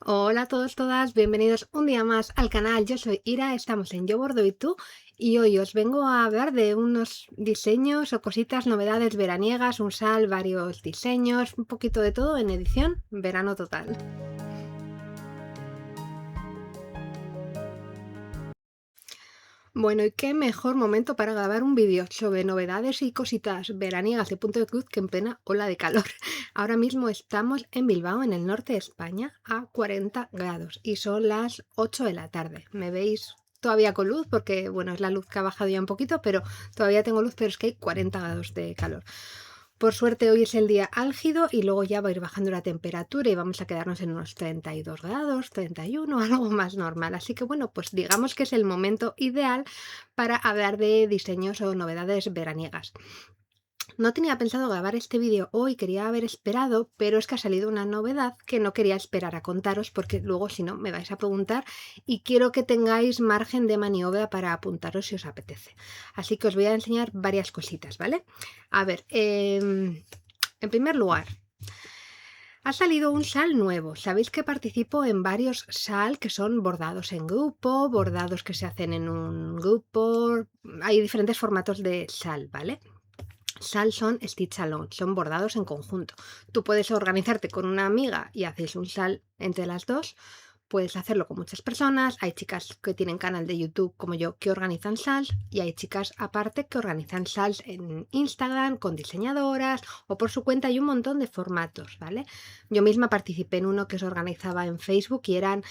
Hola a todos, todas, bienvenidos un día más al canal. Yo soy Ira, estamos en Yo Bordo y tú, y hoy os vengo a hablar de unos diseños o cositas, novedades veraniegas, un sal, varios diseños, un poquito de todo en edición verano total. Bueno, y qué mejor momento para grabar un vídeo sobre novedades y cositas veraniegas de Punto de Cruz que en plena ola de calor. Ahora mismo estamos en Bilbao, en el norte de España, a 40 grados y son las 8 de la tarde. ¿Me veis todavía con luz? Porque, bueno, es la luz que ha bajado ya un poquito, pero todavía tengo luz, pero es que hay 40 grados de calor. Por suerte hoy es el día álgido y luego ya va a ir bajando la temperatura y vamos a quedarnos en unos 32 grados, 31, algo más normal. Así que bueno, pues digamos que es el momento ideal para hablar de diseños o novedades veraniegas. No tenía pensado grabar este vídeo hoy, quería haber esperado, pero es que ha salido una novedad que no quería esperar a contaros porque luego si no me vais a preguntar y quiero que tengáis margen de maniobra para apuntaros si os apetece. Así que os voy a enseñar varias cositas, ¿vale? A ver, en primer lugar, ha salido un sal nuevo. Sabéis que participo en varios sal que son bordados en grupo, bordados que se hacen en un grupo. Hay diferentes formatos de sal, ¿vale? Sal son stitch alone, son bordados en conjunto. Tú puedes organizarte con una amiga y hacéis un sal entre las dos. Puedes hacerlo con muchas personas. Hay chicas que tienen canal de YouTube como yo que organizan sals y hay chicas aparte que organizan sals en Instagram con diseñadoras o por su cuenta. Hay un montón de formatos, ¿vale? Yo misma participé en uno que se organizaba en Facebook y eran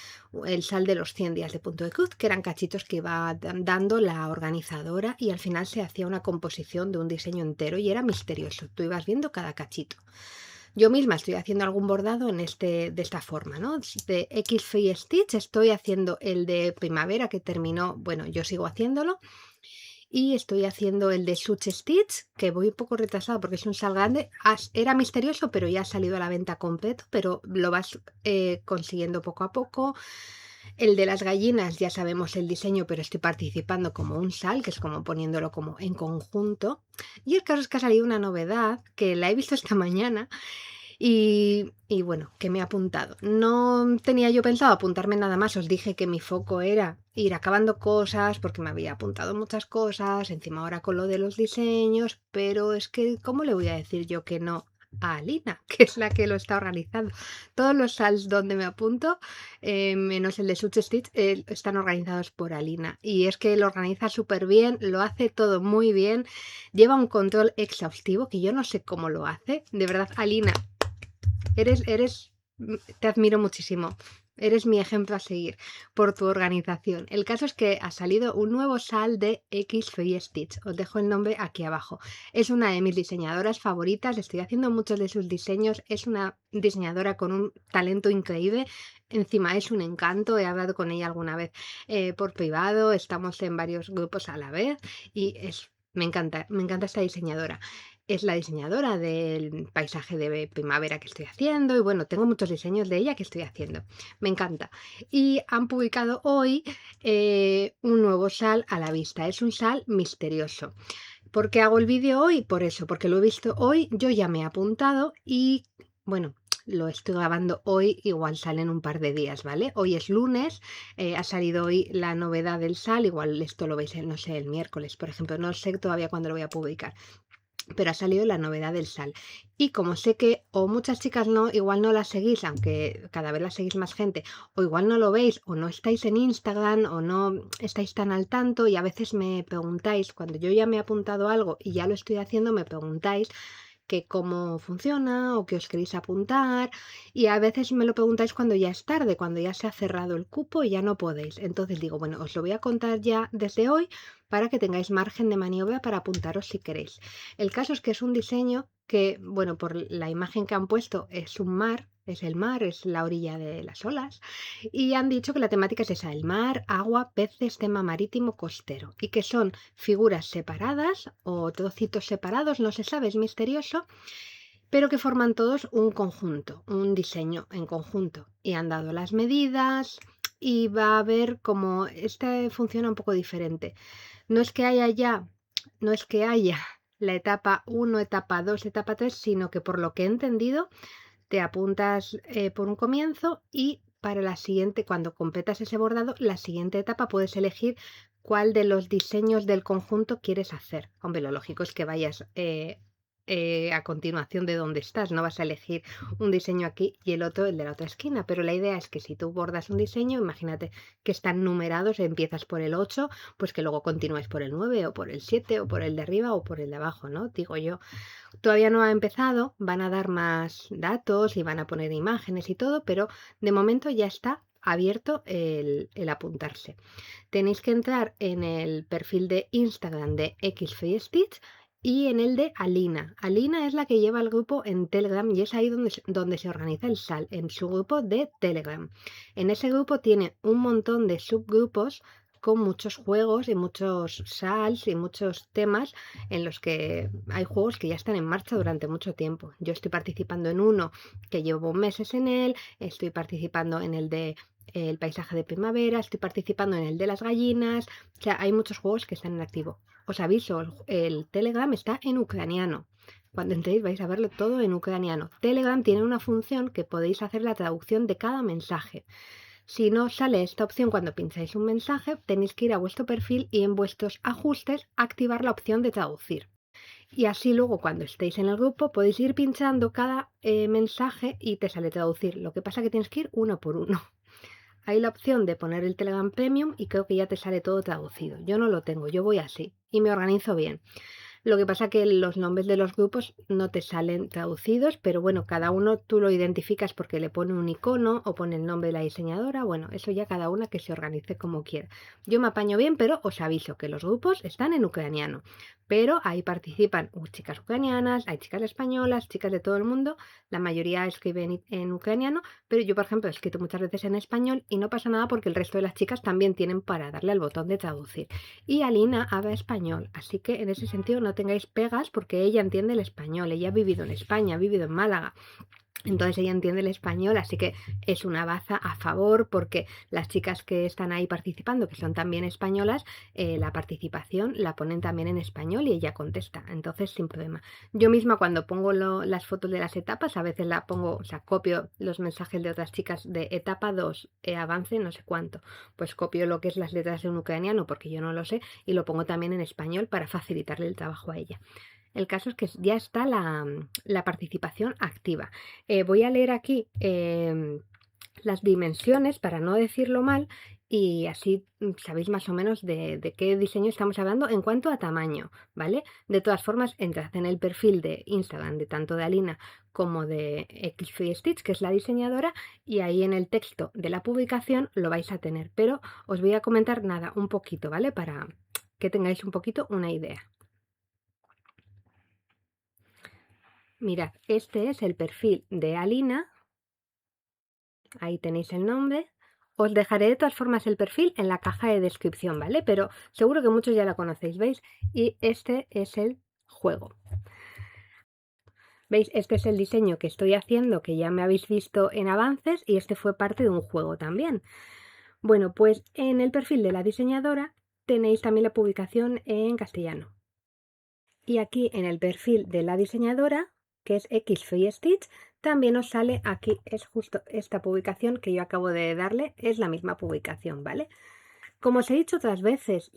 el sal de los 100 días de Punto de Cruz, que eran cachitos que iba dando la organizadora y al final se hacía una composición de un diseño entero y era misterioso. Tú ibas viendo cada cachito. Yo misma estoy haciendo algún bordado de esta forma, ¿no? De X Free Stitch estoy haciendo el de primavera que terminó, bueno, yo sigo haciéndolo. Y estoy haciendo el de Such Stitch, que voy un poco retrasado porque es un sal grande. Era misterioso, pero ya ha salido a la venta completo, pero lo vas consiguiendo poco a poco. El de las gallinas, ya sabemos el diseño, pero estoy participando como un sal, que es como poniéndolo como en conjunto. Y el caso es que ha salido una novedad que la he visto esta mañana y bueno, que me he apuntado. No tenía yo pensado apuntarme nada más, os dije que mi foco era ir acabando cosas porque me había apuntado muchas cosas, encima ahora con lo de los diseños, pero es que, ¿cómo le voy a decir yo que no a Alina, que es la que lo está organizando? Todos los sals donde me apunto, menos el de Such Stitch, están organizados por Alina y es que lo organiza súper bien, lo hace todo muy bien, lleva un control exhaustivo que yo no sé cómo lo hace, de verdad, Alina. Te admiro muchísimo. Eres mi ejemplo a seguir por tu organización. El caso es que ha salido un nuevo sal de X Free Stitch. Os dejo el nombre aquí abajo. Es una de mis diseñadoras favoritas. Estoy haciendo muchos de sus diseños. Es una diseñadora con un talento increíble. Encima es un encanto. He hablado con ella alguna vez por privado. Estamos en varios grupos a la vez y me encanta esta diseñadora. Es la diseñadora del paisaje de primavera que estoy haciendo y bueno, tengo muchos diseños de ella que estoy haciendo. Me encanta. Y han publicado hoy un nuevo sal a la vista. Es un sal misterioso. ¿Por qué hago el vídeo hoy? Por eso, porque lo he visto hoy, yo ya me he apuntado y bueno, lo estoy grabando hoy, igual sale en un par de días, ¿vale? Hoy es lunes, ha salido hoy la novedad del sal, igual esto lo veis, no sé, el miércoles, por ejemplo, no sé todavía cuándo lo voy a publicar, pero ha salido la novedad del sal. Y como sé que o muchas chicas no, igual no las seguís, aunque cada vez las seguís más gente, o igual no lo veis, o no estáis en Instagram, o no estáis tan al tanto, y a veces me preguntáis, cuando yo ya me he apuntado algo y ya lo estoy haciendo, me preguntáis que cómo funciona o que os queréis apuntar y a veces me lo preguntáis cuando ya es tarde, cuando ya se ha cerrado el cupo y ya no podéis. Entonces digo, bueno, os lo voy a contar ya desde hoy para que tengáis margen de maniobra para apuntaros si queréis. El caso es que es un diseño que, bueno, por la imagen que han puesto es un mar, es el mar, es la orilla de las olas y han dicho que la temática es esa, el mar, agua, peces, tema marítimo, costero y que son figuras separadas o trocitos separados, no se sabe, es misterioso, pero que forman todos un conjunto, un diseño en conjunto y han dado las medidas y va a haber como este funciona un poco diferente. No es que haya ya, no es que haya la etapa uno, etapa 2, etapa 3, sino que por lo que he entendido te apuntas por un comienzo y para la siguiente, cuando completas ese bordado, la siguiente etapa puedes elegir cuál de los diseños del conjunto quieres hacer. Hombre, lo lógico es que vayas a continuación de donde estás, no vas a elegir un diseño aquí y el otro el de la otra esquina, pero la idea es que si tú bordas un diseño, imagínate que están numerados, empiezas por el 8, pues que luego continúes por el 9 o por el 7 o por el de arriba o por el de abajo, ¿no? Digo yo. Todavía no ha empezado, van a dar más datos y van a poner imágenes y todo, pero de momento ya está abierto el apuntarse. Tenéis que entrar en el perfil de Instagram de XFreeStitch y en el de Alina. Alina es la que lleva el grupo en Telegram y es ahí donde se organiza el SAL, en su grupo de Telegram. En ese grupo tiene un montón de subgrupos con muchos juegos y muchos SALs y muchos temas en los que hay juegos que ya están en marcha durante mucho tiempo. Yo estoy participando en uno que llevo meses en él, estoy participando en el de el paisaje de primavera, estoy participando en el de las gallinas, o sea, hay muchos juegos que están en activo. Os aviso, el Telegram está en ucraniano. Cuando entréis vais a verlo todo en ucraniano. Telegram tiene una función que podéis hacer la traducción de cada mensaje. Si no sale esta opción cuando pincháis un mensaje, tenéis que ir a vuestro perfil y en vuestros ajustes activar la opción de traducir. Y así luego cuando estéis en el grupo podéis ir pinchando cada mensaje y te sale traducir. Lo que pasa es que tienes que ir uno por uno. Hay la opción de poner el Telegram Premium y creo que ya te sale todo traducido. Yo no lo tengo, yo voy así y me organizo bien. Lo que pasa que los nombres de los grupos no te salen traducidos, pero bueno, cada uno tú lo identificas porque le pone un icono o pone el nombre de la diseñadora. Bueno, eso ya cada una que se organice como quiera. Yo me apaño bien, pero os aviso que los grupos están en ucraniano. Pero ahí participan chicas ucranianas, hay chicas españolas, chicas de todo el mundo. La mayoría escriben en ucraniano, pero yo, por ejemplo, he escrito muchas veces en español y no pasa nada porque el resto de las chicas también tienen para darle al botón de traducir. Y Alina habla español, así que en ese sentido no tengáis pegas porque ella entiende el español, ella ha vivido en España, ha vivido en Málaga. Entonces ella entiende el español, así que es una baza a favor porque las chicas que están ahí participando, que son también españolas, la participación la ponen también en español y ella contesta, entonces sin problema. Yo misma cuando pongo las fotos de las etapas, a veces la pongo, o sea, copio los mensajes de otras chicas de etapa 2, avance no sé cuánto, pues copio lo que es las letras de un ucraniano porque yo no lo sé y lo pongo también en español para facilitarle el trabajo a ella. El caso es que ya está la participación activa. Voy a leer aquí las dimensiones para no decirlo mal y así sabéis más o menos de qué diseño estamos hablando en cuanto a tamaño, ¿vale? De todas formas, entrad en el perfil de Instagram de tanto de Alina como de XFreeStitch, que es la diseñadora, y ahí en el texto de la publicación lo vais a tener. Pero os voy a comentar nada, un poquito, ¿vale? Para que tengáis un poquito una idea. Mirad, este es el perfil de Alina. Ahí tenéis el nombre. Os dejaré de todas formas el perfil en la caja de descripción, ¿vale? Pero seguro que muchos ya la conocéis, ¿veis? Y este es el juego. ¿Veis? Este es el diseño que estoy haciendo, que ya me habéis visto en avances, y este fue parte de un juego también. Bueno, pues en el perfil de la diseñadora tenéis también la publicación en castellano. Y aquí en el perfil de la diseñadora, que es XFreeStitch, también os sale aquí, es justo esta publicación que yo acabo de darle, es la misma publicación, ¿vale? Como os he dicho otras veces,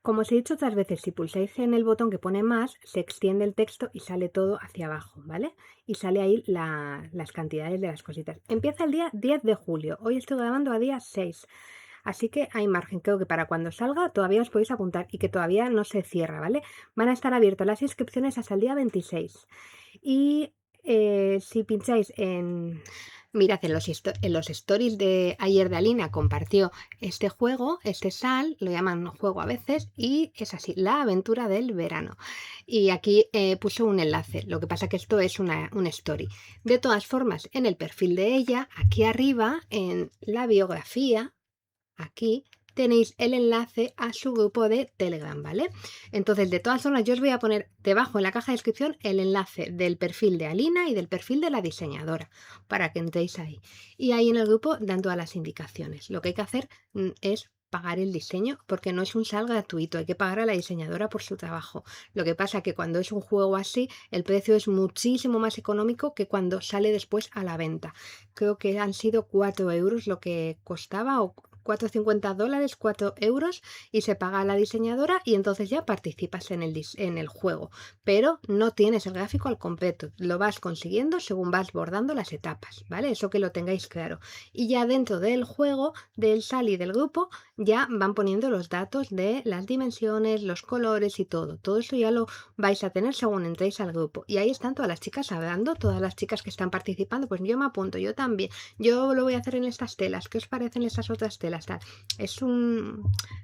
como os he dicho otras veces, si pulsáis en el botón que pone más, se extiende el texto y sale todo hacia abajo, ¿vale? Y sale ahí las cantidades de las cositas. Empieza el día 10 de julio, hoy estoy grabando a día 6. Así que hay margen, creo que para cuando salga todavía os podéis apuntar y que todavía no se cierra, ¿vale? Van a estar abiertas las inscripciones hasta el día 26. Y si pincháis en... Mirad, en los stories de ayer de Alina compartió este juego, este SAL, lo llaman juego a veces, y es así, la aventura del verano. Y aquí puso un enlace, lo que pasa que esto es una story. De todas formas, en el perfil de ella, aquí arriba, en la biografía, aquí tenéis el enlace a su grupo de Telegram, ¿vale? Entonces, de todas formas, yo os voy a poner debajo en la caja de descripción el enlace del perfil de Alina y del perfil de la diseñadora, para que entréis ahí. Y ahí en el grupo dan todas las indicaciones. Lo que hay que hacer es pagar el diseño porque no es un sal gratuito, hay que pagar a la diseñadora por su trabajo. Lo que pasa que cuando es un juego así, el precio es muchísimo más económico que cuando sale después a la venta. Creo que han sido 4 euros lo que costaba o 4,50 dólares, 4 euros y se paga a la diseñadora y entonces ya participas en el juego. Pero no tienes el gráfico al completo, lo vas consiguiendo según vas bordando las etapas, ¿vale? Eso que lo tengáis claro. Y ya dentro del juego, del SAL y del grupo, ya van poniendo los datos de las dimensiones, los colores y todo. Todo eso ya lo vais a tener según entréis al grupo. Y ahí están todas las chicas hablando, todas las chicas que están participando, pues yo me apunto, yo también, yo lo voy a hacer en estas telas, ¿qué os parecen estas otras telas? Tal. Es un,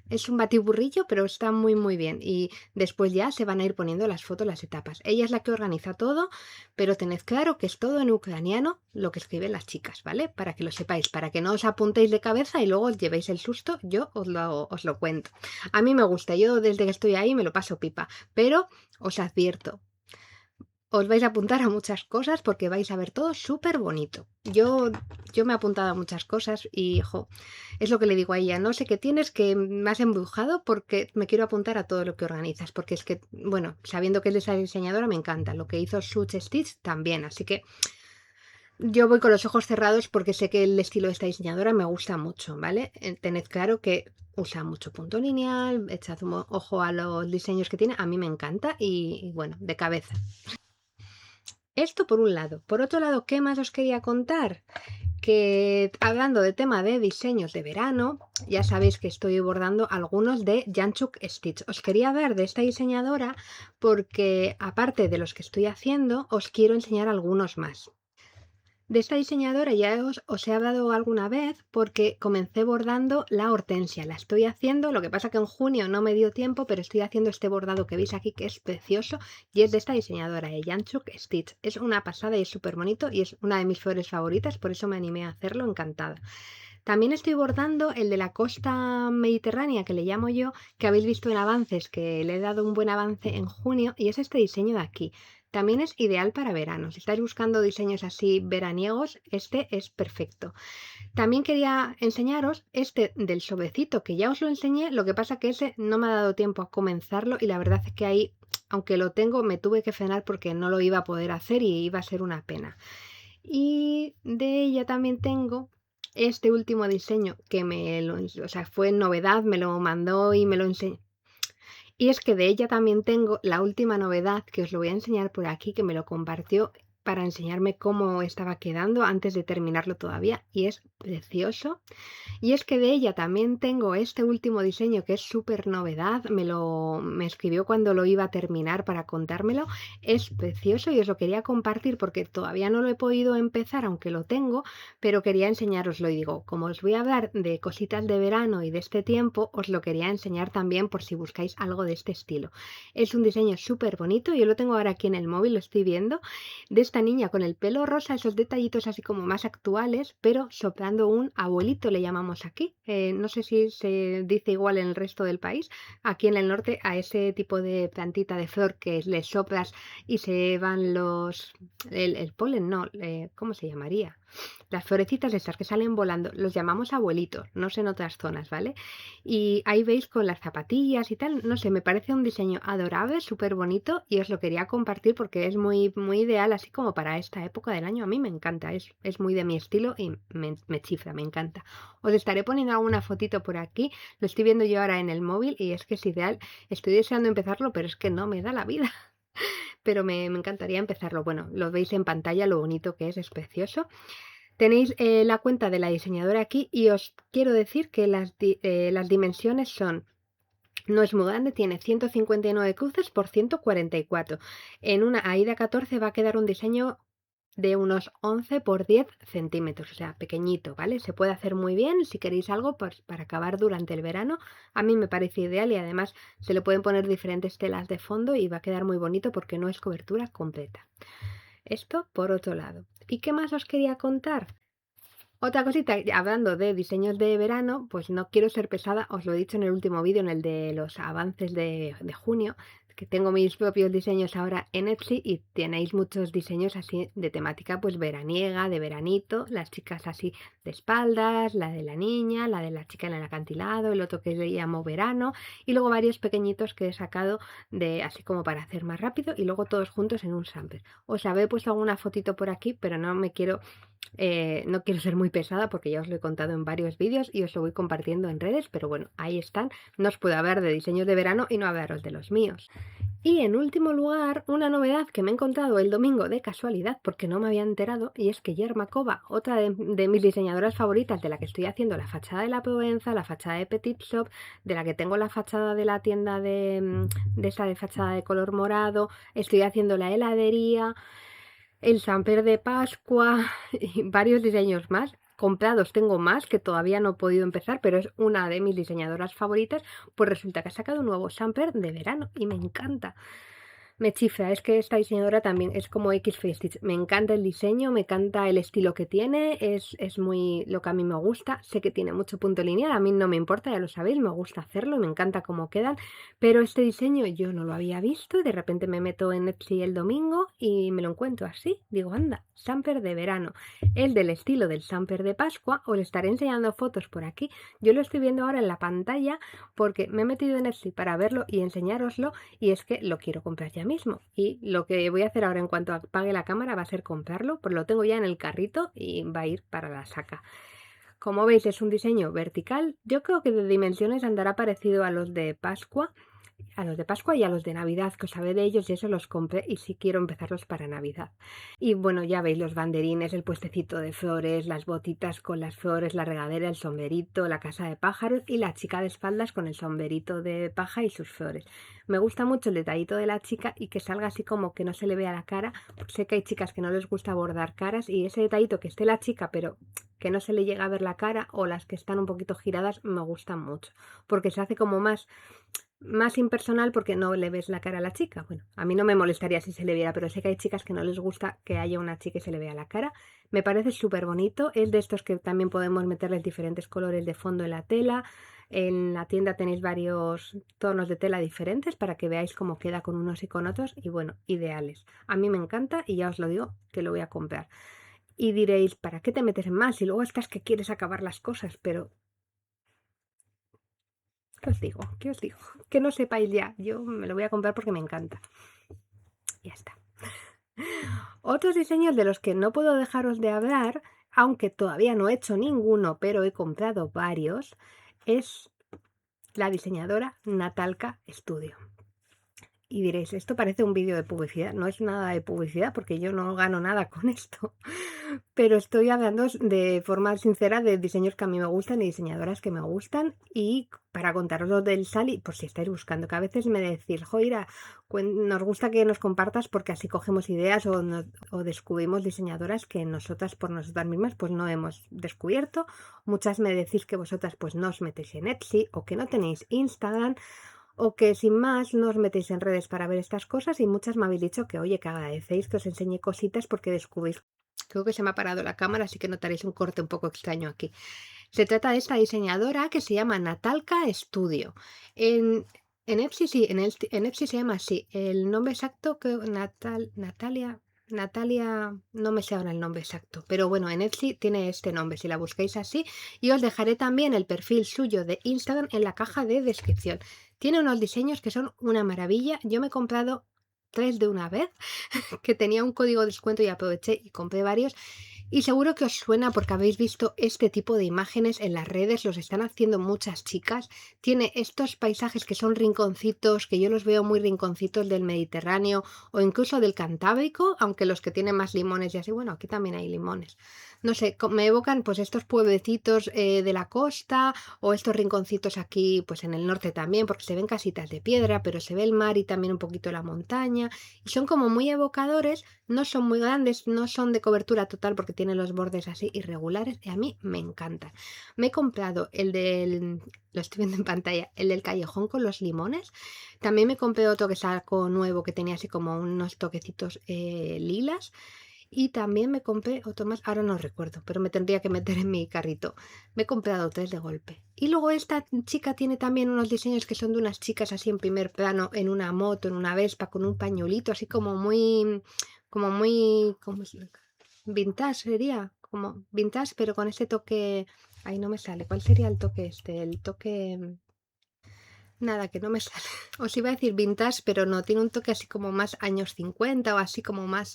es un batiburrillo, pero está muy muy bien. Y después ya se van a ir poniendo las fotos, las etapas. Ella es la que organiza todo, pero tened claro que es todo en ucraniano lo que escriben las chicas, ¿vale? Para que lo sepáis, para que no os apuntéis de cabeza y luego os llevéis el susto, yo os lo cuento. A mí me gusta, yo desde que estoy ahí me lo paso pipa, pero os advierto, os vais a apuntar a muchas cosas porque vais a ver todo súper bonito. Yo me he apuntado a muchas cosas y, jo, es lo que le digo a ella, no sé qué tienes que me has embrujado porque me quiero apuntar a todo lo que organizas, porque es que, bueno, sabiendo que es de esa diseñadora me encanta, lo que hizo Such Stitch también, así que yo voy con los ojos cerrados porque sé que el estilo de esta diseñadora me gusta mucho, ¿vale? Tened claro que usa mucho punto lineal, echad un ojo a los diseños que tiene, a mí me encanta y bueno, de cabeza. Esto por un lado. Por otro lado, ¿qué más os quería contar? Que hablando de tema de diseños de verano, ya sabéis que estoy bordando algunos de Janchuk Stitch. Os quería ver de esta diseñadora porque aparte de los que estoy haciendo, os quiero enseñar algunos más. De esta diseñadora ya os he hablado alguna vez porque comencé bordando la hortensia. La estoy haciendo, lo que pasa que en junio no me dio tiempo, pero estoy haciendo este bordado que veis aquí que es precioso y es de esta diseñadora, Janchuk Stitch. Es una pasada y es súper bonito y es una de mis flores favoritas, por eso me animé a hacerlo, encantada. También estoy bordando el de la costa mediterránea, que le llamo yo, que habéis visto en avances, que le he dado un buen avance en junio, y es este diseño de aquí. También es ideal para verano. Si estáis buscando diseños así veraniegos, este es perfecto. También quería enseñaros este del sobrecito, que ya os lo enseñé, lo que pasa que ese no me ha dado tiempo a comenzarlo y la verdad es que ahí, aunque lo tengo, me tuve que frenar porque no lo iba a poder hacer y iba a ser una pena. Y de ella también tengo este último diseño que o sea, fue novedad, me lo mandó y me lo enseñó. Y es que de ella también tengo la última novedad que os lo voy a enseñar por aquí, que me lo compartió para enseñarme cómo estaba quedando antes de terminarlo todavía y es precioso. Y es que de ella también tengo este último diseño que es súper novedad, me escribió cuando lo iba a terminar para contármelo, es precioso y os lo quería compartir porque todavía no lo he podido empezar aunque lo tengo, pero quería enseñároslo y digo, como os voy a hablar de cositas de verano y de este tiempo, os lo quería enseñar también por si buscáis algo de este estilo. Es un diseño súper bonito, yo lo tengo ahora aquí en el móvil, lo estoy viendo, de esta niña con el pelo rosa, esos detallitos así como más actuales, pero soplando un abuelito le llamamos aquí. No sé si se dice igual en el resto del país. Aquí en el norte a ese tipo de plantita de flor que le soplas y se van el polen, no, ¿cómo se llamaría? Las florecitas estas que salen volando, los llamamos abuelitos, no sé en otras zonas, ¿vale? Y ahí veis con las zapatillas y tal, no sé, me parece un diseño adorable, súper bonito y os lo quería compartir porque es muy, muy ideal así como para esta época del año. A mí me encanta, es muy de mi estilo y me chifla, me encanta. Os estaré poniendo alguna fotito por aquí, lo estoy viendo yo ahora en el móvil y es que es ideal. Estoy deseando empezarlo, pero es que no me da la vida. Pero me encantaría empezarlo. Bueno, lo veis en pantalla, lo bonito que es precioso. Tenéis la cuenta de la diseñadora aquí y os quiero decir que las dimensiones son, no es muy grande, tiene 159 cruces por 144. En una AIDA 14 va a quedar un diseño de unos 11 por 10 centímetros, o sea, pequeñito, ¿vale? Se puede hacer muy bien si queréis algo para acabar durante el verano. A mí me parece ideal y además se le pueden poner diferentes telas de fondo y va a quedar muy bonito porque no es cobertura completa. Esto por otro lado. ¿Y qué más os quería contar? Otra cosita, hablando de diseños de verano, pues no quiero ser pesada, os lo he dicho en el último vídeo, en el de los avances de junio, que tengo mis propios diseños ahora en Etsy y tenéis muchos diseños así de temática pues veraniega, de veranito, las chicas así de espaldas, la de la niña, la de la chica en el acantilado, el otro que le llamo verano y luego varios pequeñitos que he sacado de así como para hacer más rápido y luego todos juntos en un samper. Os había puesto alguna fotito por aquí, pero no quiero ser muy pesada porque ya os lo he contado en varios vídeos y os lo voy compartiendo en redes, pero bueno, ahí están. No os puedo hablar de diseños de verano y no hablaros de los míos. Y en último lugar, una novedad que me he encontrado el domingo de casualidad porque no me había enterado, y es que Yermakova, otra de mis diseñadoras favoritas, de la que estoy haciendo la fachada de la Provenza, la fachada de Petit Shop, de la que tengo la fachada de la tienda de esta de fachada de color morado, estoy haciendo la heladería, el samper de Pascua y varios diseños más. Comprados tengo más que todavía no he podido empezar, pero es una de mis diseñadoras favoritas, pues resulta que ha sacado un nuevo samper de verano y me encanta. Me chifra, es que esta diseñadora también es como X Stitch. Me encanta el diseño, me encanta el estilo que tiene, es muy lo que a mí me gusta. Sé que tiene mucho punto lineal, a mí no me importa, ya lo sabéis, me gusta hacerlo, me encanta cómo quedan. Pero este diseño yo no lo había visto y de repente me meto en Etsy el domingo y me lo encuentro así. Digo, anda, samper de verano. El del estilo del samper de Pascua, os estaré enseñando fotos por aquí. Yo lo estoy viendo ahora en la pantalla porque me he metido en Etsy para verlo y enseñároslo y es que lo quiero comprar ya mismo y lo que voy a hacer ahora en cuanto apague la cámara va a ser comprarlo, pues lo tengo ya en el carrito y va a ir para la saca. Como veis es un diseño vertical, yo creo que de dimensiones andará parecido a los de Pascua y a los de Navidad, que os sabré de ellos y eso los compré y sí quiero empezarlos para Navidad. Y bueno, ya veis los banderines, el puestecito de flores, las botitas con las flores, la regadera, el sombrerito, la casa de pájaros y la chica de espaldas con el sombrerito de paja y sus flores. Me gusta mucho el detallito de la chica y que salga así como que no se le vea la cara. Sé que hay chicas que no les gusta bordar caras y ese detallito que esté la chica pero que no se le llega a ver la cara o las que están un poquito giradas me gustan mucho porque se hace como más impersonal porque no le ves la cara a la chica. Bueno, a mí no me molestaría si se le viera, pero sé que hay chicas que no les gusta que haya una chica y se le vea la cara. Me parece súper bonito. Es de estos que también podemos meterles diferentes colores de fondo en la tela. En la tienda tenéis varios tonos de tela diferentes para que veáis cómo queda con unos y con otros. Y bueno, ideales. A mí me encanta y ya os lo digo que lo voy a comprar. Y diréis, ¿para qué te metes en más? Y luego estás que quieres acabar las cosas, pero ¿qué os digo? ¿Qué os digo? Que no sepáis ya. Yo me lo voy a comprar porque me encanta. Ya está. Otros diseños de los que no puedo dejaros de hablar, aunque todavía no he hecho ninguno, pero he comprado varios, es la diseñadora Natalka Studio. Y diréis, esto parece un vídeo de publicidad. No es nada de publicidad porque yo no gano nada con esto. Pero estoy hablando de forma sincera de diseños que a mí me gustan y diseñadoras que me gustan. Y para contaros lo del Sally, por si estáis buscando, que a veces me decís, Joira, nos gusta que nos compartas porque así cogemos ideas o descubrimos diseñadoras que nosotras por nosotras mismas pues no hemos descubierto. Muchas me decís que vosotras pues no os metéis en Etsy o que no tenéis Instagram o que sin más no os metéis en redes para ver estas cosas y muchas me habéis dicho que oye, que agradecéis que os enseñe cositas porque descubrís. Creo que se me ha parado la cámara, así que notaréis un corte un poco extraño aquí. Se trata de esta diseñadora que se llama Natalka Studio. En Etsy sí, en Etsy se llama así. El nombre exacto que Natalia, no me sé ahora el nombre exacto, pero bueno, en Etsy tiene este nombre, si la busquéis así, y os dejaré también el perfil suyo de Instagram en la caja de descripción. Tiene unos diseños que son una maravilla. Yo me he comprado 3 de una vez, que tenía un código de descuento y aproveché y compré varios. Y seguro que os suena porque habéis visto este tipo de imágenes en las redes, los están haciendo muchas chicas. Tiene estos paisajes que son rinconcitos, que yo los veo muy rinconcitos del Mediterráneo o incluso del Cantábrico, aunque los que tienen más limones y así, bueno, aquí también hay limones. No sé, me evocan pues estos pueblecitos de la costa o estos rinconcitos aquí pues en el norte también, porque se ven casitas de piedra, pero se ve el mar y también un poquito la montaña. Y son como muy evocadores, no son muy grandes, no son de cobertura total porque tienen los bordes así irregulares y a mí me encantan. Me he comprado lo estoy viendo en pantalla, el del callejón con los limones. También me compré otro que sacó nuevo que tenía así como unos toquecitos lilas. Y también me compré otro más, ahora no recuerdo, pero me tendría que meter en mi carrito. Me he comprado 3 de golpe. Y luego esta chica tiene también unos diseños que son de unas chicas así en primer plano, en una moto, en una Vespa, con un pañuelito, así ¿cómo es? Vintage sería, como vintage, pero con ese toque, ahí no me sale. ¿Cuál sería el toque este? El toque, nada, que no me sale. Os iba a decir vintage, pero no, tiene un toque así como más años 50 o así como más,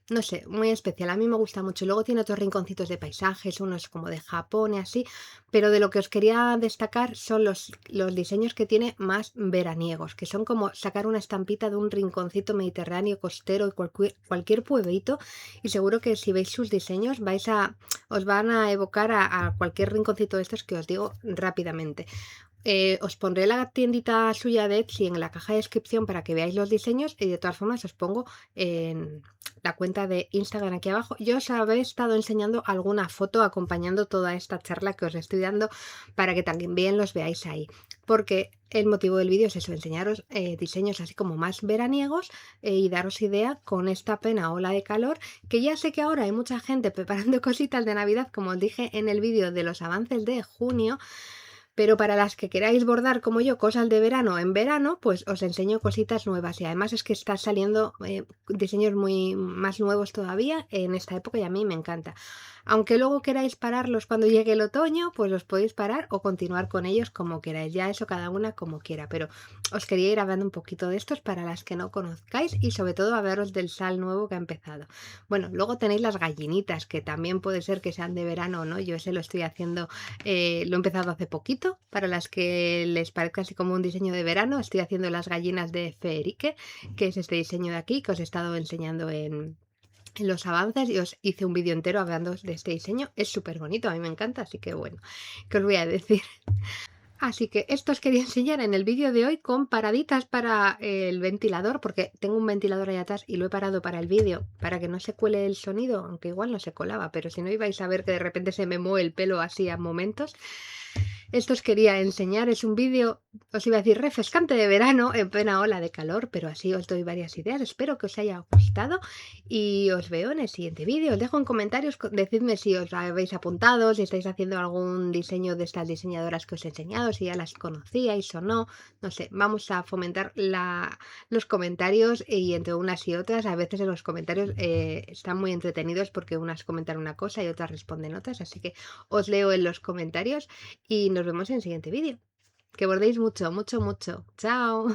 no sé, muy especial. A mí me gusta mucho. Luego tiene otros rinconcitos de paisajes, unos como de Japón y así, pero de lo que os quería destacar son los diseños que tiene más veraniegos, que son como sacar una estampita de un rinconcito mediterráneo, costero, cualquier pueblito, y seguro que si veis sus diseños os van a evocar a cualquier rinconcito de estos que os digo rápidamente. Os pondré la tiendita suya de Etsy en la caja de descripción para que veáis los diseños y de todas formas os pongo en la cuenta de Instagram aquí abajo. Yo os habéis estado enseñando alguna foto acompañando toda esta charla que os estoy dando para que también los veáis ahí. Porque el motivo del vídeo es eso, enseñaros diseños así como más veraniegos y daros idea con esta plena ola de calor, que ya sé que ahora hay mucha gente preparando cositas de Navidad, como os dije en el vídeo de los avances de junio. Pero para las que queráis bordar como yo cosas de verano en verano, pues os enseño cositas nuevas. Y además es que están saliendo diseños muy más nuevos todavía en esta época y a mí me encanta. Aunque luego queráis pararlos cuando llegue el otoño, pues los podéis parar o continuar con ellos como queráis. Ya eso cada una como quiera. Pero os quería ir hablando un poquito de estos para las que no conozcáis y sobre todo hablaros del sal nuevo que ha empezado. Bueno, luego tenéis las gallinitas, que también puede ser que sean de verano o no. Yo ese lo estoy haciendo, lo he empezado hace poquito. Para las que les parezca así como un diseño de verano, estoy haciendo las gallinas de Ferique, que es este diseño de aquí que os he estado enseñando en los avances y os hice un vídeo entero hablando de este diseño. Es súper bonito, a mí me encanta, así que bueno, ¿qué os voy a decir? Así que esto os quería enseñar en el vídeo de hoy con paraditas para el ventilador, porque tengo un ventilador ahí atrás y lo he parado para el vídeo, para que no se cuele el sonido, aunque igual no se colaba, pero si no ibais a ver que de repente se me mueve el pelo así a momentos. Esto os quería enseñar, es un vídeo, os iba a decir refrescante de verano en plena ola de calor, pero así os doy varias ideas, espero que os haya gustado y os veo en el siguiente vídeo. Os dejo en comentarios, decidme si os habéis apuntado, si estáis haciendo algún diseño de estas diseñadoras que os he enseñado, si ya las conocíais o no, no sé, vamos a fomentar los comentarios y entre unas y otras, a veces en los comentarios están muy entretenidos porque unas comentan una cosa y otras responden otras, así que os leo en los comentarios y nos vemos en el siguiente vídeo. Que bordéis mucho, mucho, mucho. Chao.